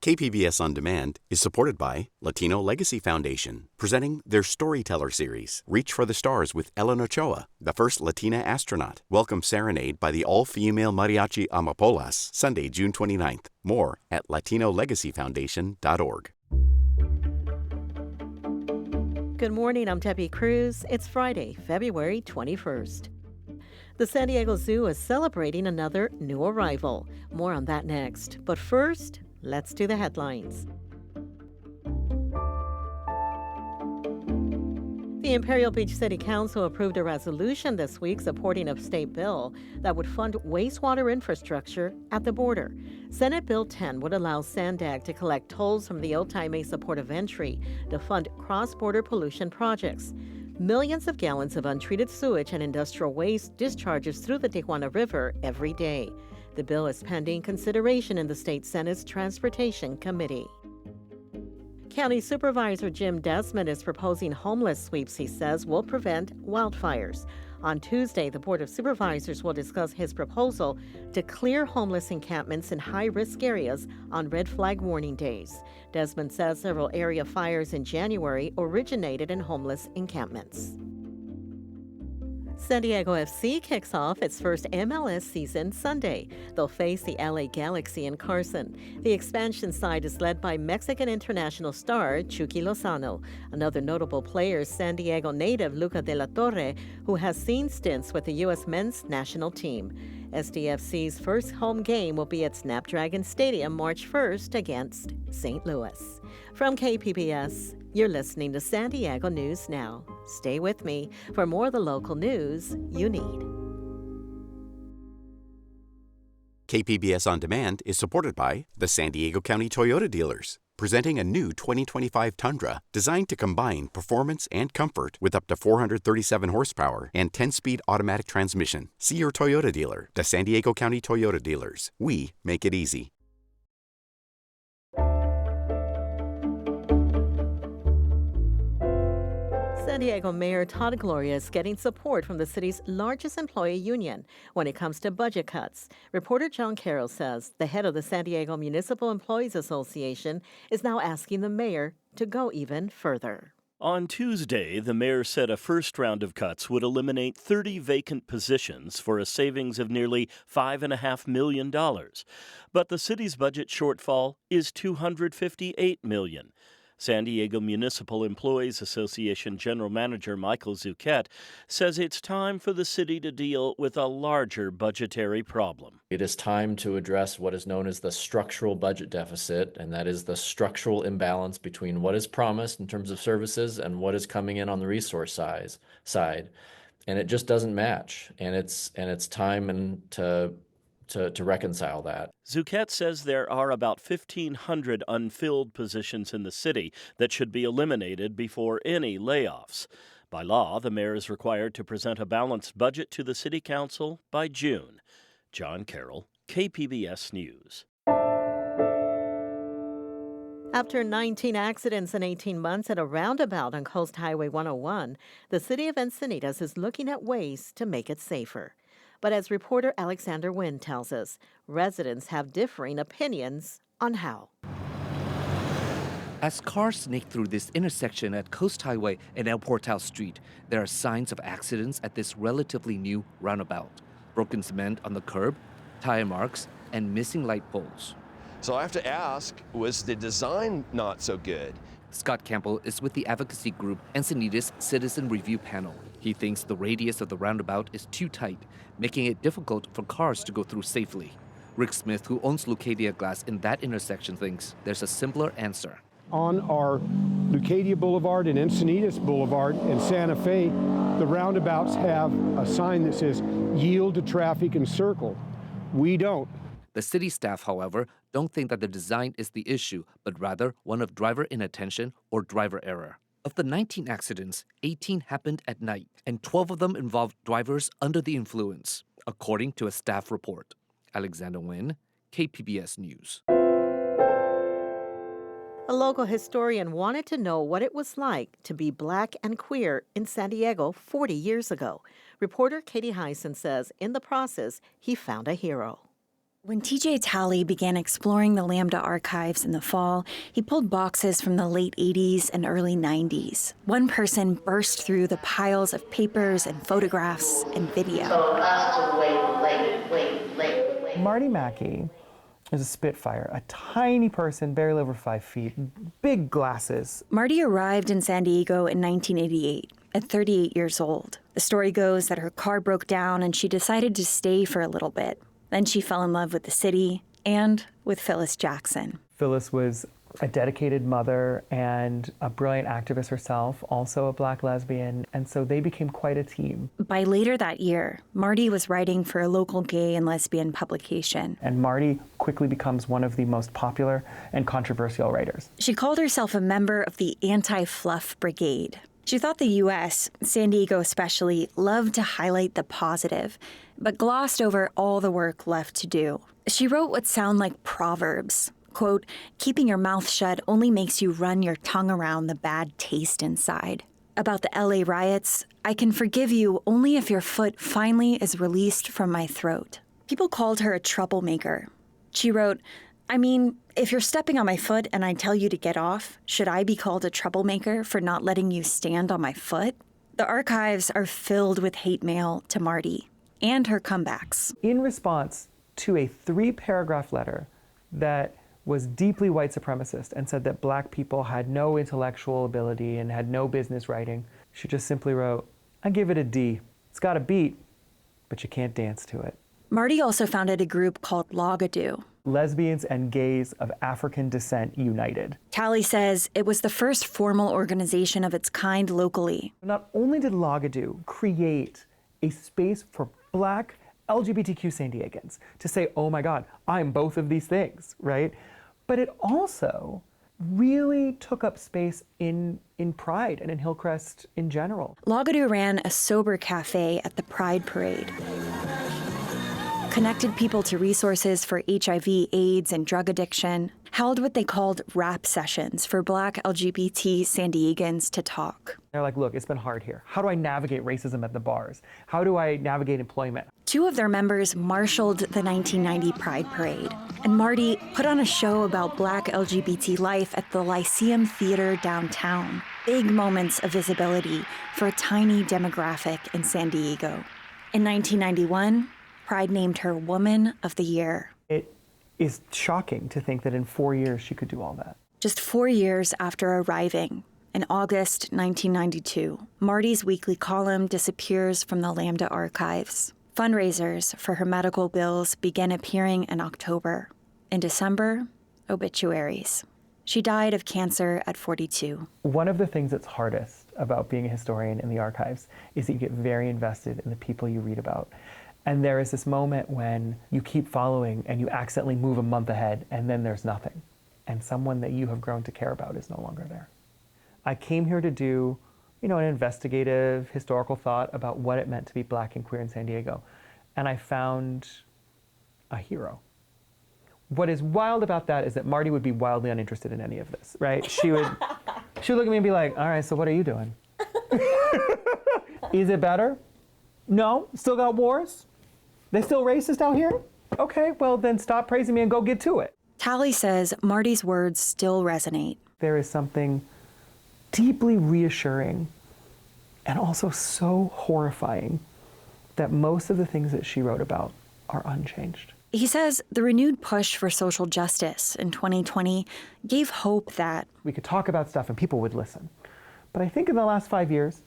KPBS On Demand is supported by Latino Legacy Foundation, presenting their Storyteller series, Reach for the Stars with Ellen Ochoa, the first Latina astronaut. Welcome Serenade by the all-female mariachi Amapolas, Sunday, June 29th. More at latinolegacyfoundation.org. Good morning, I'm Debbie Cruz. It's Friday, February 21st. The San Diego Zoo is celebrating another new arrival. More on that next. But first, let's do the headlines. The Imperial Beach City Council approved a resolution this week supporting a state bill that would fund wastewater infrastructure at the border. Senate Bill 10 would allow SANDAG to collect tolls from the Otay Mesa Port of Entry to fund cross-border pollution projects. Millions of gallons of untreated sewage and industrial waste discharges through the Tijuana River every day. The bill is pending consideration in the state Senate's Transportation Committee. County Supervisor Jim Desmond is proposing homeless sweeps he says will prevent wildfires. On Tuesday, the Board of Supervisors will discuss his proposal to clear homeless encampments in high-risk areas on red flag warning days. Desmond says several area fires in January originated in homeless encampments. San Diego FC kicks off its first MLS season Sunday. They'll face the LA Galaxy in Carson. The expansion side is led by Mexican international star Chucky Lozano. Another notable player is San Diego native Luca de la Torre, who has seen stints with the U.S. men's national team. SDFC's first home game will be at Snapdragon Stadium March 1st against St. Louis. From KPBS, you're listening to San Diego News Now. Stay with me for more of the local news you need. KPBS On Demand is supported by the San Diego County Toyota dealers, presenting a new 2025 Tundra designed to combine performance and comfort with up to 437 horsepower and 10-speed automatic transmission. See your Toyota dealer, the San Diego County Toyota dealers. We make it easy. San Diego Mayor Todd Gloria is getting support from the city's largest employee union when it comes to budget cuts. Reporter John Carroll says the head of the San Diego Municipal Employees Association is now asking the mayor to go even further. On Tuesday, the mayor said a first round of cuts would eliminate 30 vacant positions for a savings of nearly $5.5 million. But the city's budget shortfall is $258 million. San Diego Municipal Employees Association General Manager Michael Zuquette says it's time for the city to deal with a larger budgetary problem. It is time to address what is known as the structural budget deficit, and that is the structural imbalance between what is promised in terms of services and what is coming in on the resource side. And it just doesn't match, and it's time to reconcile that. Zuquette says there are about 1,500 unfilled positions in the city that should be eliminated before any layoffs. By law, the mayor is required to present a balanced budget to the city council by June. John Carroll, KPBS News. After 19 accidents in 18 months at a roundabout on Coast Highway 101, the city of Encinitas is looking at ways to make it safer. But as reporter Alexander Nguyen tells us, residents have differing opinions on how. As cars snake through this intersection at Coast Highway and El Portal Street, there are signs of accidents at this relatively new roundabout. Broken cement on the curb, tire marks, and missing light poles. So I have to ask, was the design not so good? Scott Campbell is with the advocacy group Encinitas Citizen Review Panel. He thinks the radius of the roundabout is too tight, making it difficult for cars to go through safely. Rick Smith, who owns Lucadia Glass in that intersection, thinks there's a simpler answer. On our Lucadia Boulevard and Encinitas Boulevard in Santa Fe, the roundabouts have a sign that says yield to traffic and circle. We don't. The city staff, however, don't think that the design is the issue, but rather one of driver inattention or driver error. Of the 19 accidents, 18 happened at night, and 12 of them involved drivers under the influence, according to a staff report. Alexander Nguyen, KPBS News. A local historian wanted to know what it was like to be black and queer in San Diego 40 years ago. Reporter Katie Hyson says in the process, he found a hero. When TJ Talley began exploring the Lambda archives in the fall, he pulled boxes from the late 80s and early 90s. One person burst through the piles of papers and photographs and video. Marty Mackey is a Spitfire, a tiny person, barely over 5 feet, big glasses. Marty arrived in San Diego in 1988 at 38 years old. The story goes that her car broke down and she decided to stay for a little bit. Then she fell in love with the city and with Phyllis Jackson. Phyllis was a dedicated mother and a brilliant activist herself, also a Black lesbian, and so they became quite a team. By later that year, Marty was writing for a local gay and lesbian publication. And Marty quickly becomes one of the most popular and controversial writers. She called herself a member of the Anti-Fluff Brigade. She thought the U.S., San Diego especially, loved to highlight the positive, but glossed over all the work left to do. She wrote what sound like proverbs. Quote, keeping your mouth shut only makes you run your tongue around the bad taste inside. About the LA riots, I can forgive you only if your foot finally is released from my throat. People called her a troublemaker. She wrote, I mean, if you're stepping on my foot and I tell you to get off, should I be called a troublemaker for not letting you stand on my foot? The archives are filled with hate mail to Marty and her comebacks. In response to a 3-paragraph letter that was deeply white supremacist and said that Black people had no intellectual ability and had no business writing, she just simply wrote, I give it a D. It's got a beat, but you can't dance to it. Marty also founded a group called Logadoo. Lesbians and gays of African descent united. Talley says it was the first formal organization of its kind locally. Not only did Logadoo create a space for Black LGBTQ San Diegans to say, oh my God, I'm both of these things, right? But it also really took up space in Pride and in Hillcrest in general. Logadoo ran a sober cafe at the Pride Parade, connected people to resources for HIV, AIDS, and drug addiction, held what they called rap sessions for Black LGBT San Diegans to talk. They're like, look, it's been hard here. How do I navigate racism at the bars? How do I navigate employment? 2 of their members marshaled the 1990 Pride Parade, and Marty put on a show about Black LGBT life at the Lyceum Theater downtown. Big moments of visibility for a tiny demographic in San Diego. In 1991, Pride named her Woman of the Year. It is shocking to think that in 4 years she could do all that. Just 4 years after arriving, in August 1992, Marty's weekly column disappears from the Lambda archives. Fundraisers for her medical bills began appearing in October. In December, obituaries. She died of cancer at 42. One of the things that's hardest about being a historian in the archives is that you get very invested in the people you read about. And there is this moment when you keep following and you accidentally move a month ahead and then there's nothing. And someone that you have grown to care about is no longer there. I came here to do, an investigative historical thought about what it meant to be Black and queer in San Diego. And I found a hero. What is wild about that is that Marty would be wildly uninterested in any of this, right? She would look at me and be like, all right, so what are you doing? Is it better? No, still got wars? They still racist out here? Okay, well then stop praising me and go get to it. Talley says Marty's words still resonate. There is something deeply reassuring and also so horrifying that most of the things that she wrote about are unchanged. He says the renewed push for social justice in 2020 gave hope that we could talk about stuff and people would listen. But I think in the last 5 years,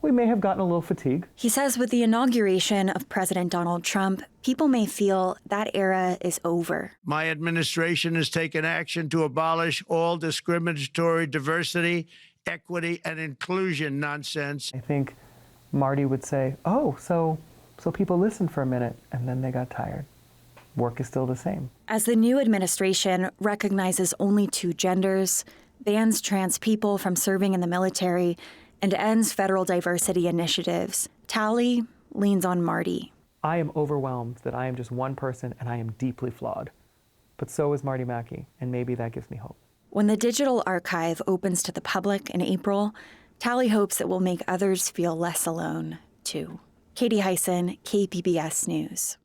we may have gotten a little fatigued. He says with the inauguration of President Donald Trump, people may feel that era is over. My administration has taken action to abolish all discriminatory diversity, equity, and inclusion nonsense. I think Marty would say, oh, so people listened for a minute and then they got tired. Work is still the same. As the new administration recognizes only 2 genders, bans trans people from serving in the military, and ends federal diversity initiatives, Talley leans on Marty. I am overwhelmed that I am just one person and I am deeply flawed. But so is Marty Mackey, and maybe that gives me hope. When the digital archive opens to the public in April, Talley hopes it will make others feel less alone, too. Katie Hyson, KPBS News.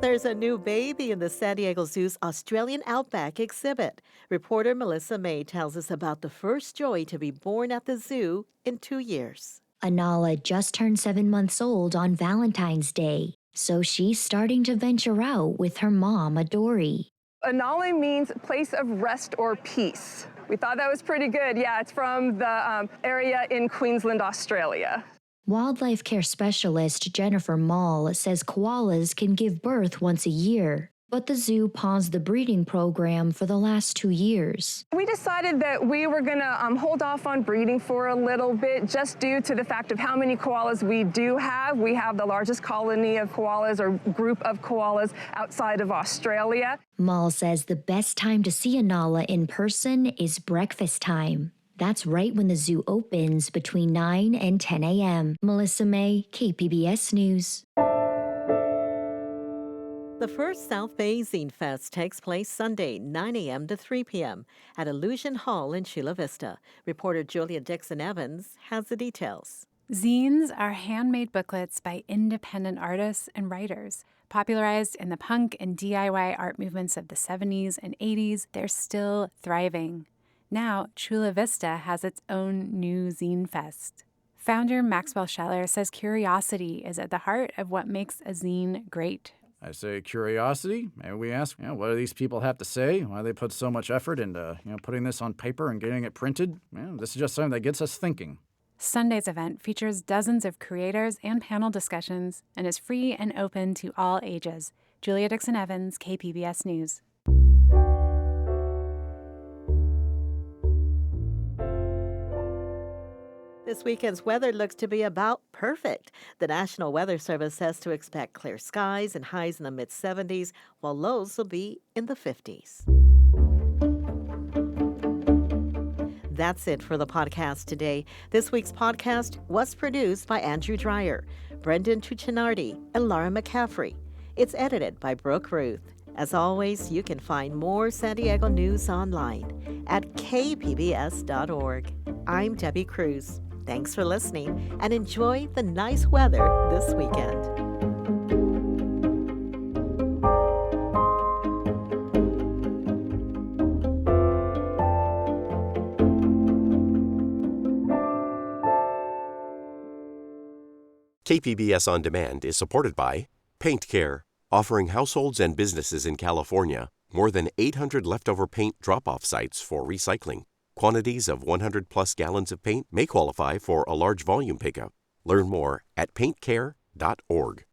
There's a new baby in the San Diego Zoo's Australian Outback exhibit. Reporter Melissa May tells us about the first joy to be born at the zoo in 2 years. Anala just turned 7 months old on Valentine's Day, so she's starting to venture out with her mom, Adori. Anala means place of rest or peace. We thought that was pretty good. Yeah, it's from the area in Queensland, Australia. Wildlife care specialist Jennifer Mall says koalas can give birth once a year, but the zoo paused the breeding program for the last 2 years. We decided that we were going to hold off on breeding for a little bit just due to the fact of how many koalas we do have. We have the largest colony of koalas or group of koalas outside of Australia. Mall says the best time to see Anala in person is breakfast time. That's right when the zoo opens between 9 and 10 a.m. Melissa May, KPBS News. The first South Bay Zine Fest takes place Sunday, 9 a.m. to 3 p.m. at Illusion Hall in Chula Vista. Reporter Julia Dixon-Evans has the details. Zines are handmade booklets by independent artists and writers. Popularized in the punk and DIY art movements of the 70s and 80s, they're still thriving. Now, Chula Vista has its own new Zine Fest. Founder Maxwell Scheller says curiosity is at the heart of what makes a zine great. I say curiosity. Maybe we ask, what do these people have to say? Why do they put so much effort into, putting this on paper and getting it printed? This is just something that gets us thinking. Sunday's event features dozens of creators and panel discussions and is free and open to all ages. Julia Dixon-Evans, KPBS News. This weekend's weather looks to be about perfect. The National Weather Service says to expect clear skies and highs in the mid-70s, while lows will be in the 50s. That's it for the podcast today. This week's podcast was produced by Andrew Dreyer, Brendan Tuccinardi, and Laura McCaffrey. It's edited by Brooke Ruth. As always, you can find more San Diego news online at kpbs.org. I'm Debbie Cruz. Thanks for listening and enjoy the nice weather this weekend. KPBS On Demand is supported by Paint Care, offering households and businesses in California more than 800 leftover paint drop-off sites for recycling. Quantities of 100-plus gallons of paint may qualify for a large volume pickup. Learn more at paintcare.org.